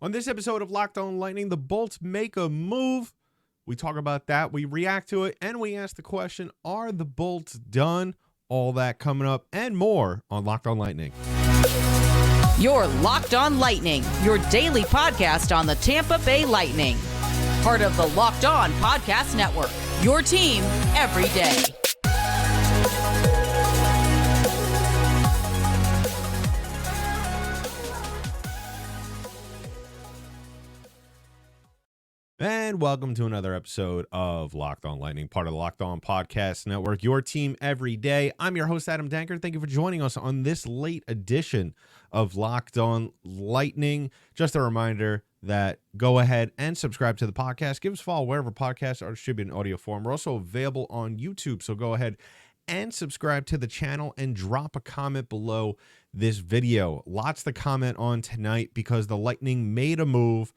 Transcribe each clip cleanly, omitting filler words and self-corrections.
On this episode of Locked On Lightning, the Bolts make a move. We talk about that, we react to it, and we ask the question, are the Bolts done? All that coming up and more on Locked On Lightning. You're Locked On Lightning, your daily podcast on the Tampa Bay Lightning. Part of the Locked On Podcast Network, your team every day. And welcome to another episode of Locked On Lightning, part of the Locked On Podcast Network, your team every day. I'm your host, Adam Danker. Thank you for joining us on this late edition of Locked On Lightning. Just a reminder that go ahead and subscribe to the podcast. Give us a follow wherever podcasts are distributed in audio form. We're also available on YouTube, so go ahead and subscribe to the channel and drop a comment below this video. Lots to comment on tonight because the Lightning made a move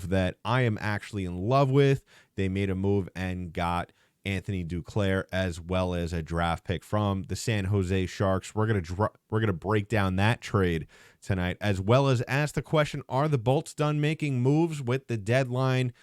that I am actually in love with. They made a move and got Anthony Duclair as well as a draft pick from the San Jose Sharks. We're gonna break down that trade tonight, as well as ask the question, are the Bolts done making moves with the deadline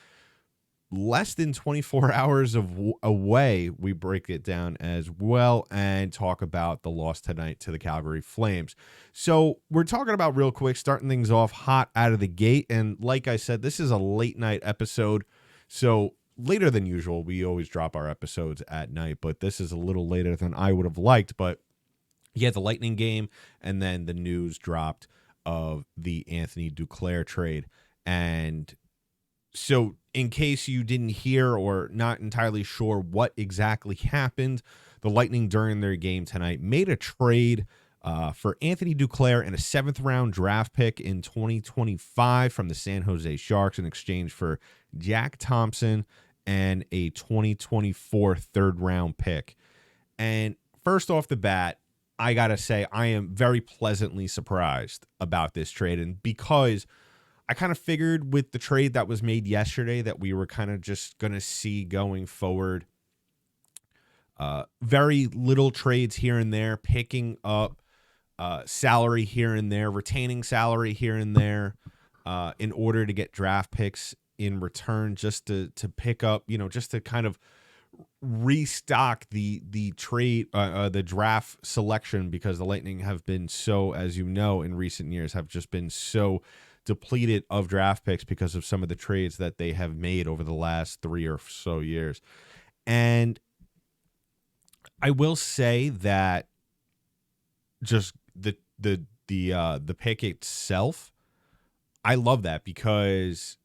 less than 24 hours away? We break it down as well and talk about the loss tonight to the Calgary Flames. So we're talking about real quick, starting things off hot out of the gate. And like I said, this is a late night episode. So later than usual, we always drop our episodes at night, but this is a little later than I would have liked. But yeah, the Lightning game and then the news dropped of the Anthony Duclair trade. And so in case you didn't hear or not entirely sure what exactly happened, the Lightning during their game tonight made a trade for Anthony Duclair and a 7th-round draft pick in 2025 from the San Jose Sharks in exchange for Jack Thompson and a 2024 3rd-round pick. And first off the bat, I got to say I am very pleasantly surprised about this trade, and because I kind of figured with the trade that was made yesterday that we were kind of just going to see going forward very little trades here and there, picking up salary here and there, retaining salary here and there in order to get draft picks in return, just to pick up, just to kind of restock the trade, the draft selection, because the Lightning have been so, as you know, in recent years have just been so depleted of draft picks because of some of the trades that they have made over the last 3 or so years. And I will say that just the pick itself, I love that, because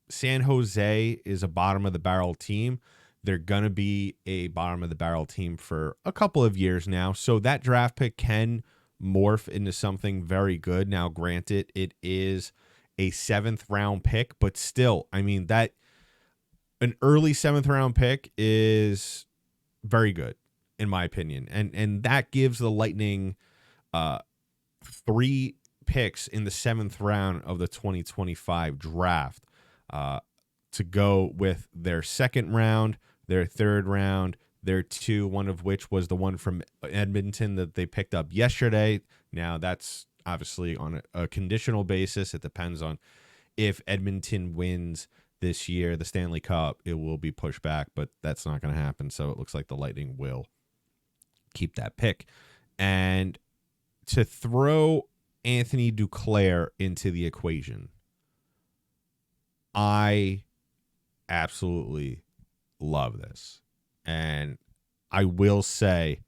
San Jose is a bottom of the barrel team. They're going to be a bottom of the barrel team for a couple of years now. So that draft pick can morph into something very good. Now, granted, it is a 7th-round pick, but still, I mean, that an early 7th-round pick is very good, in my opinion. And that gives the Lightning 3 picks in the 7th round of the 2025 draft to go with their 2nd round, their 3rd round, their 2, one of which was the one from Edmonton that they picked up yesterday. Now, that's obviously on a conditional basis. It depends on if Edmonton wins this year, the Stanley Cup, it will be pushed back, but that's not going to happen. So it looks like the Lightning will keep that pick. And to throw Anthony Duclair into the equation, I absolutely love this. And I will say,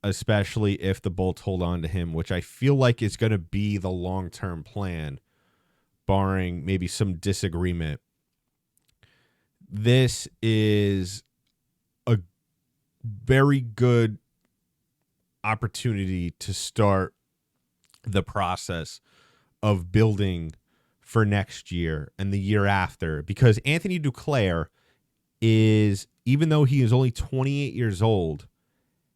especially if the Bolts hold on to him, which I feel like is going to be the long-term plan, barring maybe some disagreement, this is a very good opportunity to start the process of building for next year and the year after, because Anthony Duclair is, even though he is only 28 years old,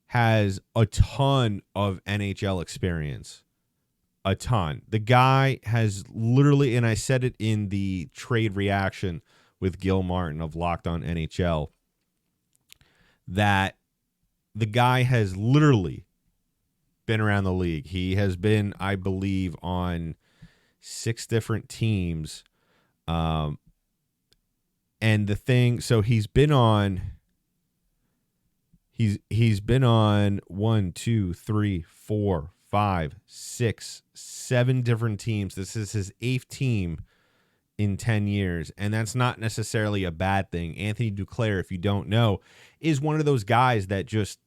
has a ton of NHL experience. A ton. The guy has literally, and I said it in the trade reaction with Gil Martin of Locked On NHL, that the guy has literally been around the league. He has been, I believe, on 6 different teams. And the thing, so he's been on 1, 2, 3, 4, 5, 6, 7 different teams. This is his 8th team in 10 years, and that's not necessarily a bad thing. Anthony Duclair, if you don't know, is one of those guys that just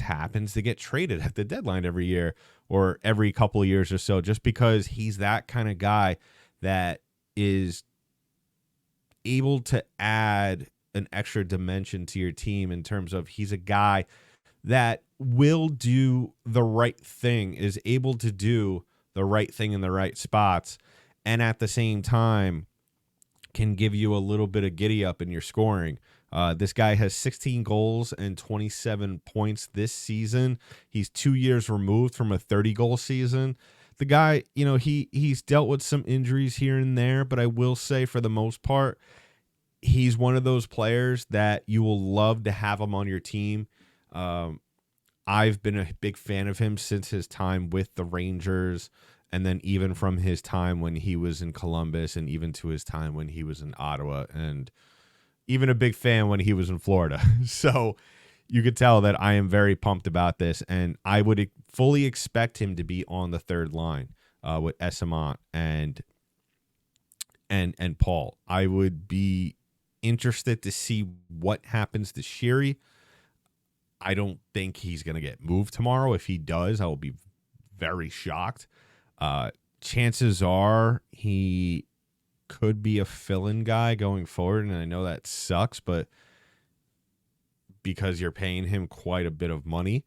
happens to get traded at the deadline every year or every couple of years or so, just because he's that kind of guy that is able to add an extra dimension to your team in terms of he's a guy that will do the right thing, is able to do the right thing in the right spots, and at the same time can give you a little bit of giddy up in your scoring. This guy has 16 goals and 27 points this season. He's 2 years removed from a 30-goal season. The guy, he's dealt with some injuries here and there, but I will say for the most part, he's one of those players that you will love to have him on your team. I've been a big fan of him since his time with the Rangers, and then even from his time when he was in Columbus, and even to his time when he was in Ottawa, and even a big fan when he was in Florida. So you could tell that I am very pumped about this, and I would fully expect him to be on the third line with Esamont and Paul. I would be interested to see what happens to Sheary. I don't think he's going to get moved tomorrow. If he does, I will be very shocked. Chances are he could be a fill-in guy going forward, and I know that sucks, but because you're paying him quite a bit of money.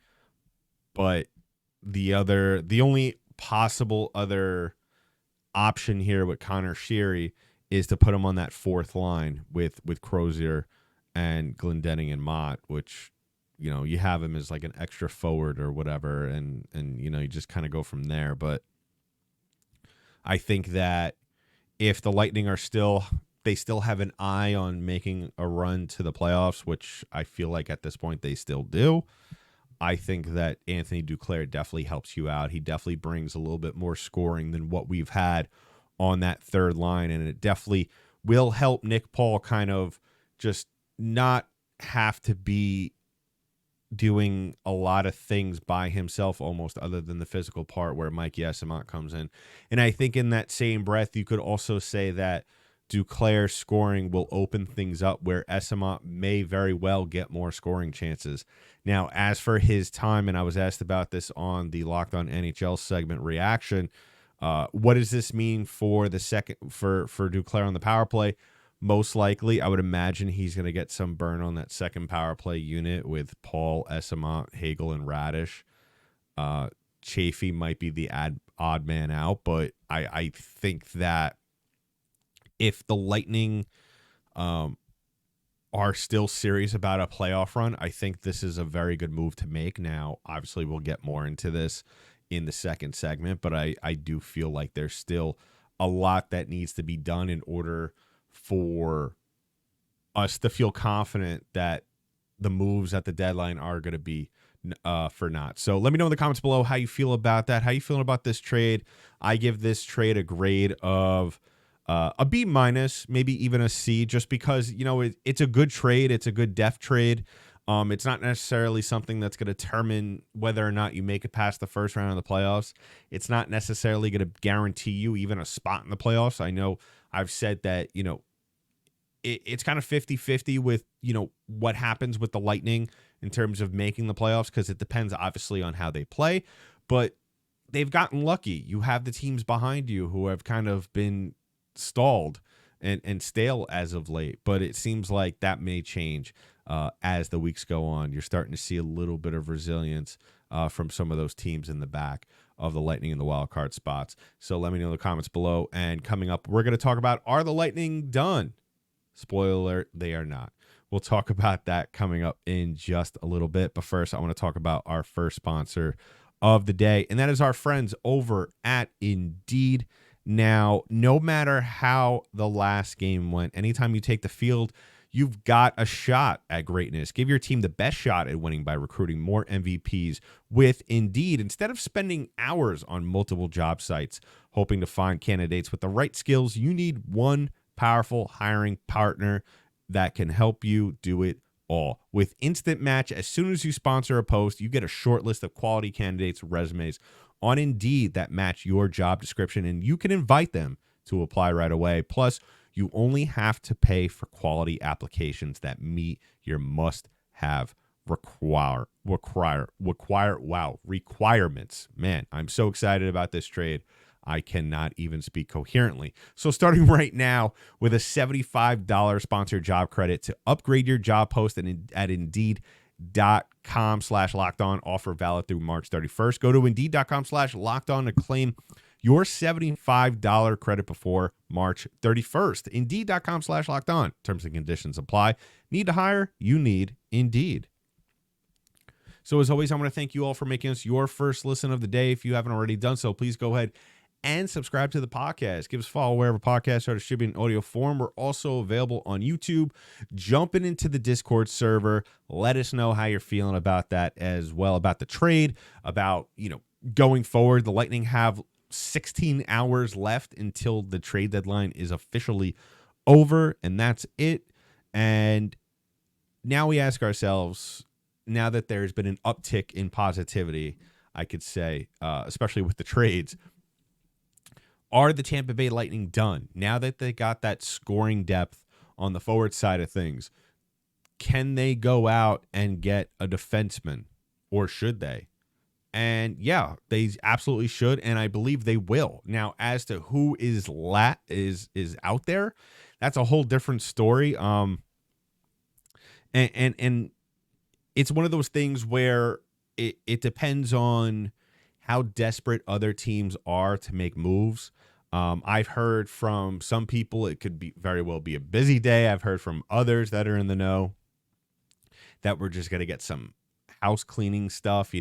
But the only possible other option here with Connor Sheary is to put him on that fourth line with Crozier and Glendening and Mott, which, you have him as like an extra forward or whatever, and you just kind of go from there. But I think that if the Lightning still have an eye on making a run to the playoffs, which I feel like at this point they still do, I think that Anthony Duclair definitely helps you out. He definitely brings a little bit more scoring than what we've had on that third line, and it definitely will help Nick Paul kind of just not have to be doing a lot of things by himself almost, other than the physical part where Mike Esamont comes in. And I think in that same breath, you could also say that Duclair scoring will open things up where Esamont may very well get more scoring chances. Now, as for his time, and I was asked about this on the Locked On NHL segment reaction, what does this mean for the second for Duclair on the power play? Most likely, I would imagine he's going to get some burn on that second power play unit with Paul, Esamont, Hagel, and Radish. Chafee might be the odd man out, but I think that if the Lightning are still serious about a playoff run, I think this is a very good move to make. Now, obviously, we'll get more into this in the second segment, but I do feel like there's still a lot that needs to be done in order for us to feel confident that the moves at the deadline are going to be for not. So let me know in the comments below how you feel about that. How you feeling about this trade? I give this trade a grade of a B minus, maybe even a C, just because, it's a good trade. It's a good depth trade. It's not necessarily something that's going to determine whether or not you make it past the first round of the playoffs. It's not necessarily going to guarantee you even a spot in the playoffs. I know I've said that, it's kind of 50-50 with, what happens with the Lightning in terms of making the playoffs, because it depends obviously on how they play, but they've gotten lucky. You have the teams behind you who have kind of been stalled and stale as of late, but it seems like that may change as the weeks go on. You're starting to see a little bit of resilience from some of those teams in the back of the Lightning in the wild card spots. So let me know in the comments below. And coming up, we're going to talk about, are the Lightning done? Spoiler alert, they are not. We'll talk about that coming up in just a little bit. But first, I want to talk about our first sponsor of the day, and that is our friends over at Indeed. Now, no matter how the last game went, anytime you take the field, you've got a shot at greatness. Give your team the best shot at winning by recruiting more MVPs with Indeed. Instead of spending hours on multiple job sites hoping to find candidates with the right skills, you need one powerful hiring partner that can help you do it all. With Instant Match, as soon as you sponsor a post, you get a short list of quality candidates' resumes on Indeed that match your job description, and you can invite them to apply right away. Plus, you only have to pay for quality applications that meet your must-have requirements. Man, I'm so excited about this trade. I cannot even speak coherently. So starting right now with a $75 sponsored job credit to upgrade your job post at Indeed.com/lockedon. Offer valid through March 31st. Go to Indeed.com/lockedon to claim your $75 credit before March 31st. Indeed.com/lockedon. Terms and conditions apply. Need to hire? You need Indeed. So as always, I want to thank you all for making us your first listen of the day. If you haven't already done so, please go ahead and subscribe to the podcast. Give us a follow wherever podcasts are distributed in audio form. We're also available on YouTube. Jumping into the Discord server. Let us know how you're feeling about that as well, about the trade, about, going forward. The Lightning have 16 hours left until the trade deadline is officially over, and that's it. And now we ask ourselves, now that there's been an uptick in positivity, I could say, especially with the trades, are the Tampa Bay Lightning done? Now that they got that scoring depth on the forward side of things, can they go out and get a defenseman, or should they? And yeah, they absolutely should, and I believe they will. Now, as to who is out there, that's a whole different story. And it's one of those things where it depends on how desperate other teams are to make moves. I've heard from some people it could be very well be a busy day. I've heard from others that are in the know that we're just going to get some house cleaning stuff,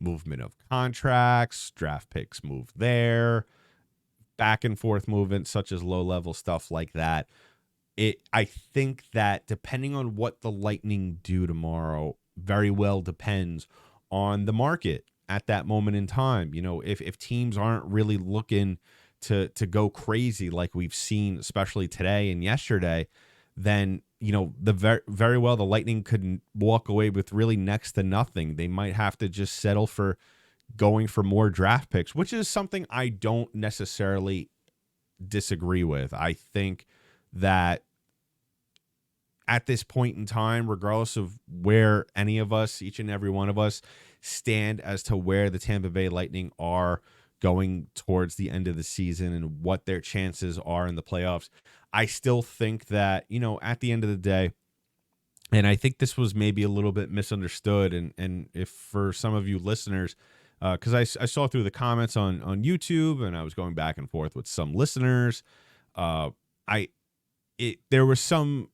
movement of contracts, draft picks move there, back and forth movement, such as low-level stuff like that. I think that depending on what the Lightning do tomorrow very well depends on the market at that moment in time. If teams aren't really looking to go crazy like we've seen, especially today and yesterday, then, very well the Lightning could walk away with really next to nothing. They might have to just settle for going for more draft picks, which is something I don't necessarily disagree with. I think that at this point in time, regardless of where any of us, each and every one of us, stand as to where the Tampa Bay Lightning are going towards the end of the season and what their chances are in the playoffs, I still think that, at the end of the day, and I think this was maybe a little bit misunderstood, and if for some of you listeners, because I saw through the comments on YouTube, and I was going back and forth with some listeners, there was some,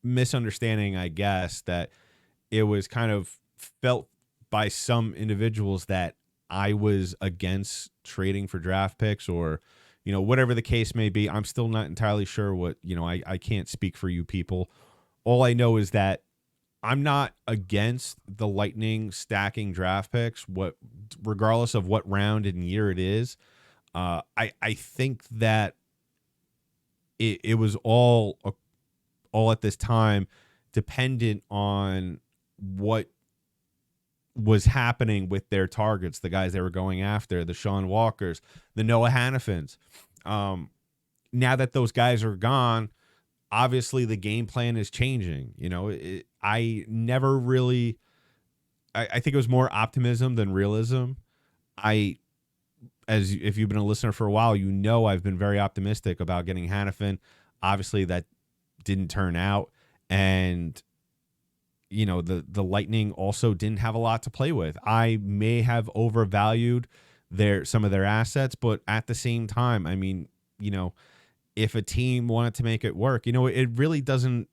misunderstanding, I guess, that it was kind of felt by some individuals that I was against trading for draft picks, or, whatever the case may be. I'm still not entirely sure what, I can't speak for you people. All I know is that I'm not against the Lightning stacking draft picks, regardless of what round and year it is. I think that it was all at this time dependent on what was happening with their targets, the guys they were going after, the Sean Walkers, the Noah Hannafins. Now that those guys are gone, obviously the game plan is changing. I never really, I think it was more optimism than realism. If you've been a listener for a while, I've been very optimistic about getting Hannafin. Obviously that didn't turn out, and the Lightning also didn't have a lot to play with. I may have overvalued some of their assets, but at the same time, I mean, if a team wanted to make it work, it really doesn't.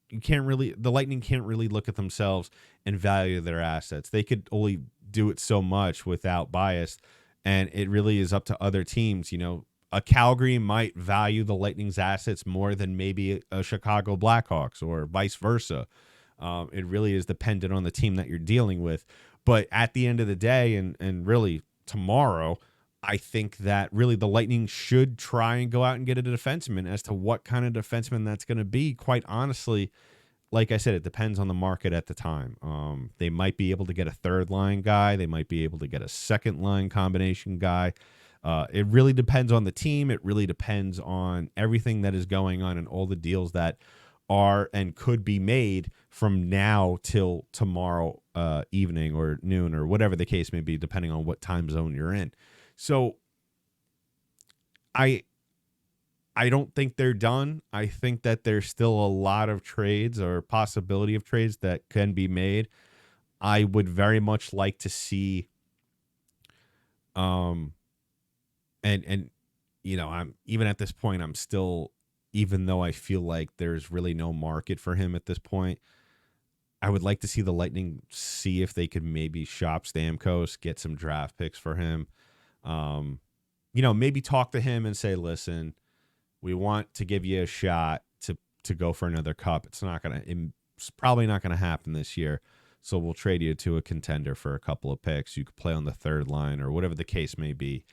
The Lightning can't really look at themselves and value their assets. They could only do it so much without bias, and it really is up to other teams. a Calgary might value the Lightning's assets more than maybe a Chicago Blackhawks or vice versa. It really is dependent on the team that you're dealing with. But at the end of the day, and really tomorrow, I think that really the Lightning should try and go out and get a defenseman. As to what kind of defenseman that's going to be, quite honestly, like I said, it depends on the market at the time. They might be able to get a third line guy. They might be able to get a second line combination guy. It really depends on the team. It really depends on everything that is going on and all the deals that are and could be made from now till tomorrow evening or noon or whatever the case may be, depending on what time zone you're in. So I don't think they're done. I think that there's still a lot of trades or possibility of trades that can be made. I would very much like to see and you know, I'm even at this point, I'm still, even though I feel like there's really no market for him at this point, I would like to see the Lightning see if they could maybe shop Stamkos, get some draft picks for him. You know, maybe talk to him and say, listen, we want to give you a shot to go for another cup. It's probably not going to happen this year. So we'll trade you to a contender for a couple of picks. You could play on the third line or whatever the case may be.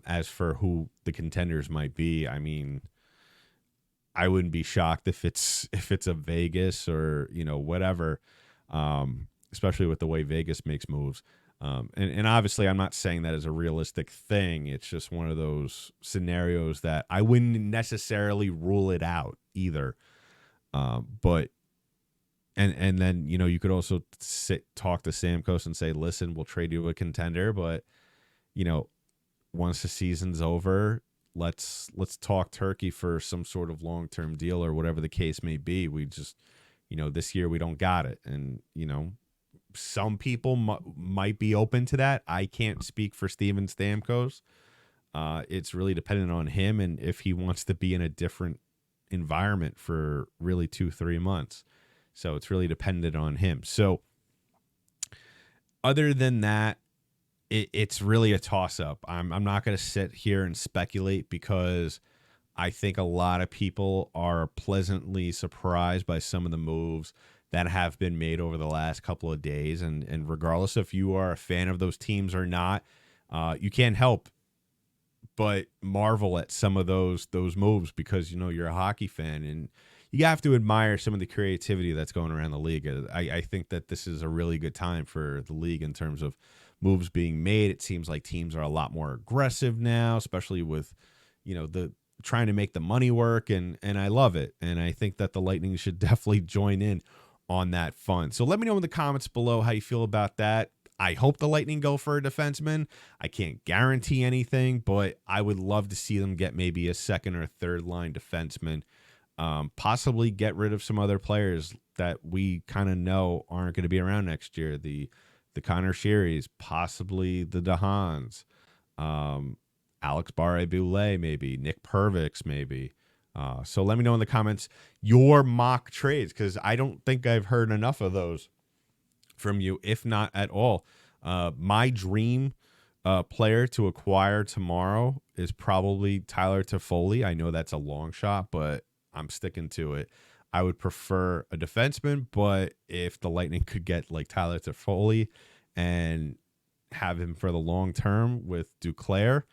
As for who the contenders might be, I mean, I wouldn't be shocked if it's a Vegas or, you know, whatever, especially with the way Vegas makes moves. And obviously I'm not saying that as a realistic thing. It's just one of those scenarios that I wouldn't necessarily rule it out either. But then, you know, you could also talk to Stamkos and say, listen, we'll trade you a contender, but, you know, once the season's over, let's talk turkey for some sort of long-term deal or whatever the case may be. We just, you know, this year we don't got it. And, you know, some people might be open to that. I can't speak for Steven Stamkos. It's really dependent on him and if he wants to be in a different environment for really 2-3 months. So it's really dependent on him. So other than that, it's really a toss-up. I'm not going to sit here and speculate because I think a lot of people are pleasantly surprised by some of the moves that have been made over the last couple of days. And regardless if you are a fan of those teams or not, you can't help but marvel at some of those moves because, you know, you're a hockey fan and you have to admire some of the creativity that's going around the league. I think that this is a really good time for the league in terms of moves being made. It seems like teams are a lot more aggressive now, especially with, you know, the trying to make the money work. And I love it. And I think that the Lightning should definitely join in on that fun. So let me know in the comments below how you feel about that. I hope the Lightning go for a defenseman. I can't guarantee anything, but I would love to see them get maybe a second or third line defenseman. Possibly get rid of some other players that we kind of know aren't going to be around next year. The Connor Shearys, possibly the DeHaans, Alex Barré-Boulet, maybe Nick Pervix, maybe. So let me know in the comments your mock trades, because I don't think I've heard enough of those from you, if not at all. My dream player to acquire tomorrow is probably Tyler Toffoli. I know that's a long shot, but I'm sticking to it. I would prefer a defenseman, but if the Lightning could get like Tyler Toffoli and have him for the long term with Duclair,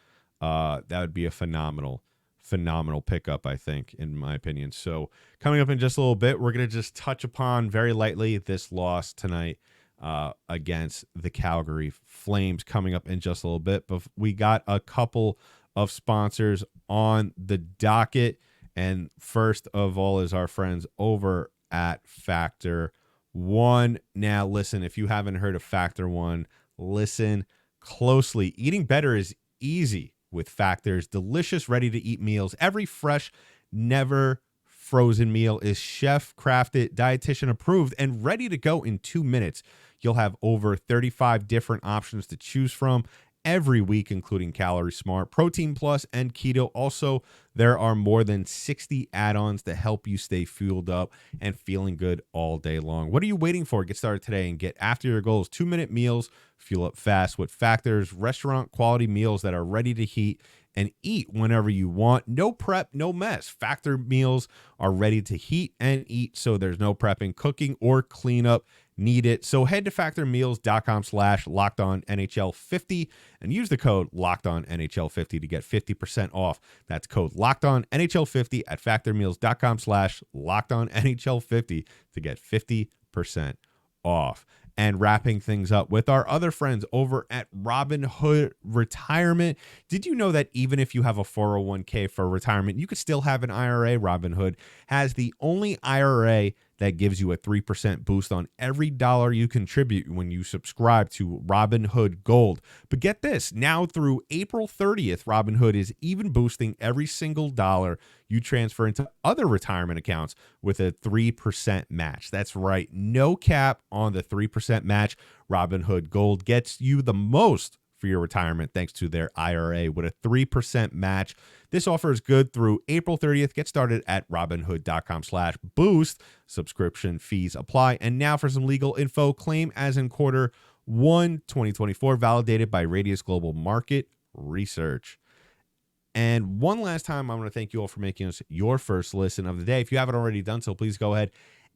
that would be a phenomenal pickup, I think, in my opinion. So coming up in just a little bit, we're going to just touch upon very lightly this loss tonight against the Calgary Flames coming up in just a little bit. But we got a couple of sponsors on the docket. And first of all is our friends over at Factor One. Now, listen, if you haven't heard of Factor One, listen closely. Eating better is easy with Factor's delicious, ready-to-eat meals. Every fresh, never frozen meal is chef-crafted, dietitian-approved, and ready to go in 2 minutes. You'll have over 35 different options to choose from every week, including Calorie Smart, Protein Plus, and Keto. Also, there are more than 60 add-ons to help you stay fueled up and feeling good all day long. What are you waiting for? Get started today and get after your goals. 2-minute meals, fuel up fast with Factor's restaurant quality meals that are ready to heat and eat whenever you want. No prep, no mess. Factor meals are ready to heat and eat, so there's no prepping, cooking, or cleanup needed. So head to factormeals.com/LockedOnNHL50 and use the code LockedOnNHL50 to get 50% off. That's code LockedOnNHL50 at factormeals.com/LockedOnNHL50 to get 50% off. And wrapping things up with our other friends over at Robinhood Retirement. Did you know that even if you have a 401k for retirement, you could still have an IRA? Robinhood has the only IRA that gives you a 3% boost on every dollar you contribute when you subscribe to Robinhood Gold. But get this, now through April 30th, Robinhood is even boosting every single dollar you transfer into other retirement accounts with a 3% match. That's right, no cap on the 3% match. Robinhood Gold gets you the most for your retirement thanks to their IRA with a 3% match. This offer is good through April 30th. Get started at robinhood.com/boost. Subscription fees apply. And now for some legal info. Claim as in quarter 1, 2024, validated by Radius Global Market Research. And one last time, I want to thank you all for making us your first listen of the day. If you haven't already done so, please go ahead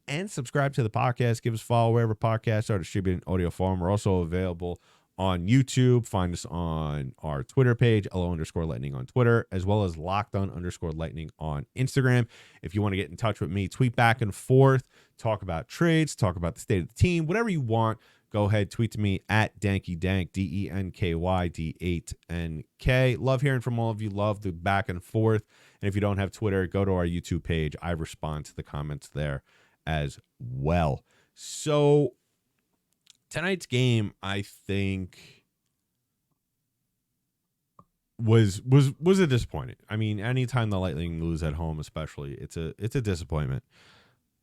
and subscribe to the podcast. Give us a follow wherever podcasts are distributed in audio form. We're also available on YouTube. Find us on our Twitter page, LO_Lightning on Twitter, as well as LockedOn_Lightning on Instagram. If you want to get in touch with me, tweet back and forth, talk about trades, talk about the state of the team, whatever you want. Go ahead, tweet to me at DankyDank, DENKYD8NK. Love hearing from all of you. Love the back and forth. And if you don't have Twitter, go to our YouTube page. I respond to the comments there as well. So tonight's game, I think, was a disappointment. I mean, anytime the Lightning lose at home, especially, it's a disappointment.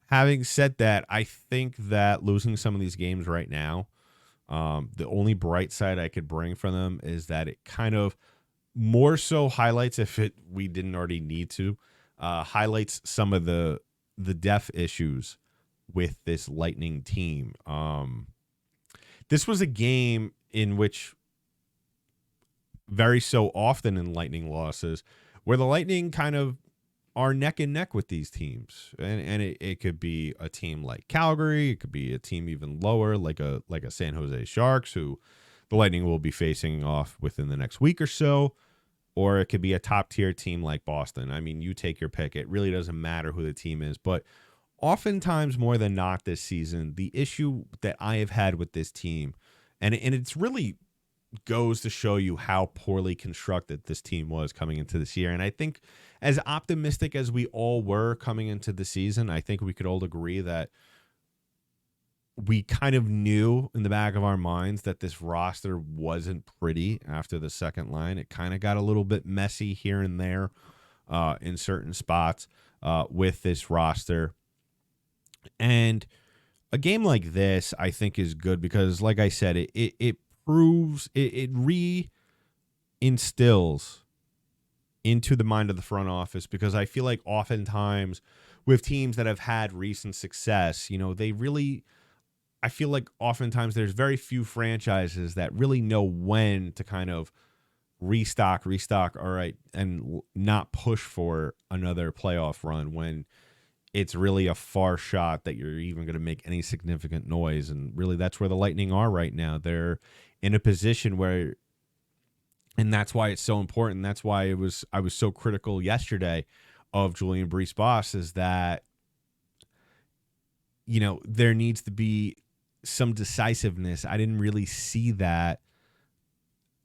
Having said that, I think that losing some of these games right now, the only bright side I could bring from them is that it kind of more so highlights, if we didn't already need to, highlights some of the depth issues with this Lightning team. This was a game in which very so often in Lightning losses where the Lightning kind of are neck and neck with these teams. And it could be a team like Calgary. It could be a team even lower, like a San Jose Sharks, who the Lightning will be facing off within the next week or so. Or it could be a top-tier team like Boston. I mean, you take your pick. It really doesn't matter who the team is. But oftentimes, more than not this season, the issue that I have had with this team, and it's really goes to show you how poorly constructed this team was coming into this year. And I think as optimistic as we all were coming into the season, I think we could all agree that we kind of knew in the back of our minds that this roster wasn't pretty after the second line. It kind of got a little bit messy here and there in certain spots with this roster. And a game like this, I think, is good because, like I said, it proves, it reinstills into the mind of the front office, because I feel like oftentimes with teams that have had recent success, you know, I feel like oftentimes there's very few franchises that really know when to kind of restock, all right, and not push for another playoff run when it's really a far shot that you're even going to make any significant noise. And really, that's where the Lightning are right now. They're in a position where, and that's why it's so important. That's why I was so critical yesterday of Julien Brisebois, is that, you know, there needs to be some decisiveness. I didn't really see that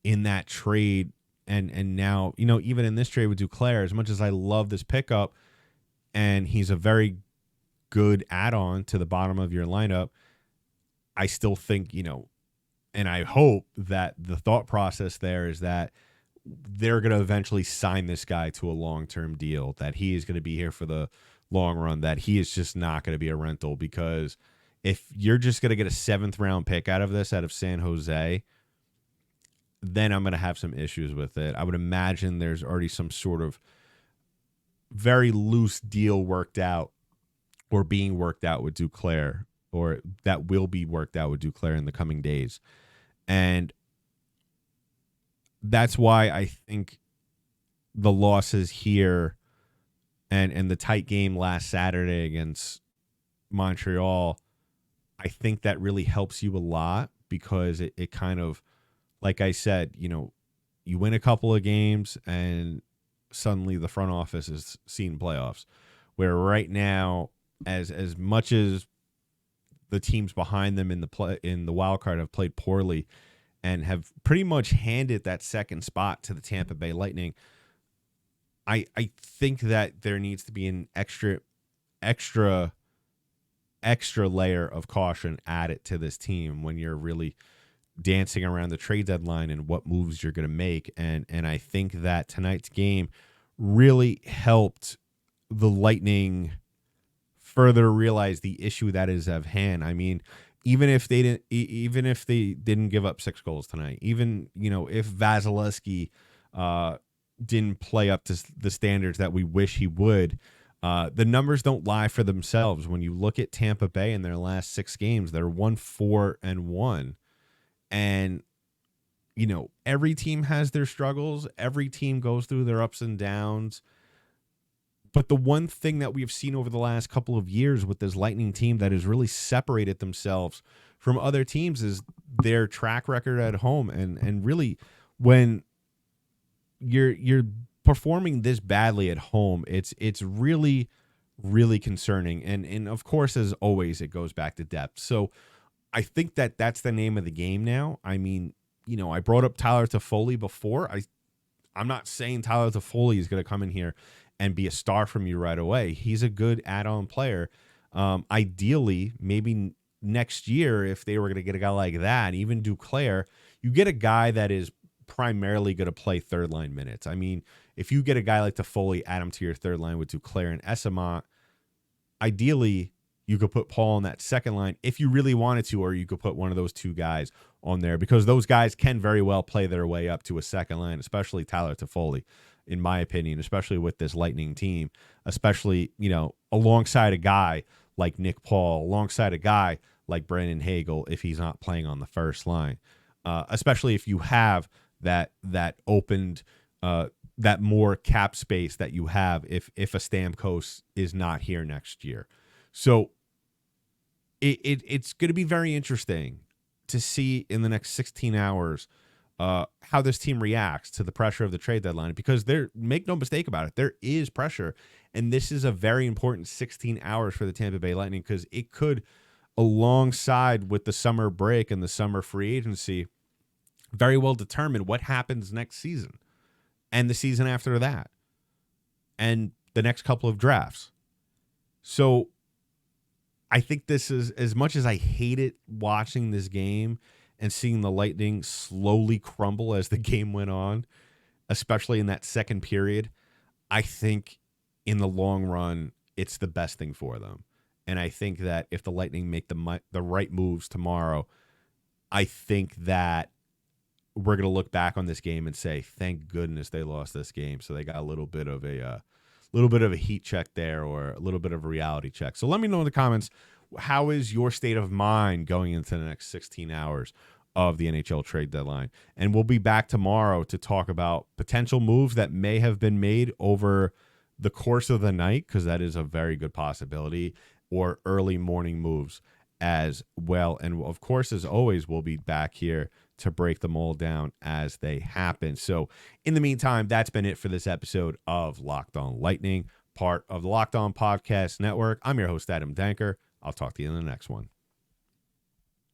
in that trade. And now, you know, even in this trade with Duclair, as much as I love this pickup, and he's a very good add-on to the bottom of your lineup, I still think, you know, and I hope that the thought process there is that they're going to eventually sign this guy to a long-term deal, that he is going to be here for the long run, that he is just not going to be a rental. Because if you're just going to get a 7th-round pick out of San Jose, then I'm going to have some issues with it. I would imagine there's already some sort of very loose deal worked out or being worked out with Duclair, or that will be worked out with Duclair in the coming days. And that's why I think the losses here and the tight game last Saturday against Montreal, I think that really helps you a lot because it kind of, like I said, you win a couple of games and suddenly the front office is seeing playoffs. Where right now, as much as the teams behind them in the wild card have played poorly and have pretty much handed that second spot to the Tampa Bay Lightning, I think that there needs to be an extra layer of caution added to this team when you're really dancing around the trade deadline and what moves you're going to make. And I think that tonight's game really helped the Lightning further realize the issue that is at hand. I mean, even if they didn't give up 6 goals tonight, even if Vasilevsky didn't play up to the standards that we wish he would, the numbers don't lie for themselves. When you look at Tampa Bay in their last 6 games, they're 1-4-1, and every team has their struggles. Every team goes through their ups and downs. But the one thing that we've seen over the last couple of years with this Lightning team that has really separated themselves from other teams is their track record at home. And really, when you're performing this badly at home, it's really, really concerning. And of course, as always, it goes back to depth. So I think that that's the name of the game now. I mean, I brought up Tyler Toffoli before. I'm not saying Tyler Toffoli is going to come in here and be a star from you right away. He's a good add-on player. Ideally, maybe next year, if they were going to get a guy like that, even Duclair, you get a guy that is primarily going to play third-line minutes. I mean, if you get a guy like Toffoli, add him to your third line with Duclair and Esamont, ideally, you could put Paul on that second line if you really wanted to, or you could put one of those 2 guys on there because those guys can very well play their way up to a second line, especially Tyler Toffoli, in my opinion, especially with this Lightning team, especially, alongside a guy like Nick Paul, alongside a guy like Brandon Hagel, if he's not playing on the first line, especially if you have that opened, that more cap space that you have if a Stamkos is not here next year. So it's going to be very interesting to see in the next 16 hours how this team reacts to the pressure of the trade deadline, because make no mistake about it, there is pressure, and this is a very important 16 hours for the Tampa Bay Lightning because it could, alongside with the summer break and the summer free agency, very well determine what happens next season and the season after that and the next couple of drafts. So I think this is, as much as I hated watching this game and seeing the Lightning slowly crumble as the game went on, especially in that second period, I think in the long run, it's the best thing for them. And I think that if the Lightning make the right moves tomorrow, I think that we're going to look back on this game and say, thank goodness they lost this game. So they got a little bit of a heat check there, or a little bit of a reality check. So let me know in the comments, how is your state of mind going into the next 16 hours of the NHL trade deadline? And we'll be back tomorrow to talk about potential moves that may have been made over the course of the night, because that is a very good possibility, or early morning moves as well. And of course, as always, we'll be back here to break them all down as they happen. So in the meantime, that's been it for this episode of Locked On Lightning, part of the Locked On Podcast Network. I'm your host, Adam Danker. I'll talk to you in the next one.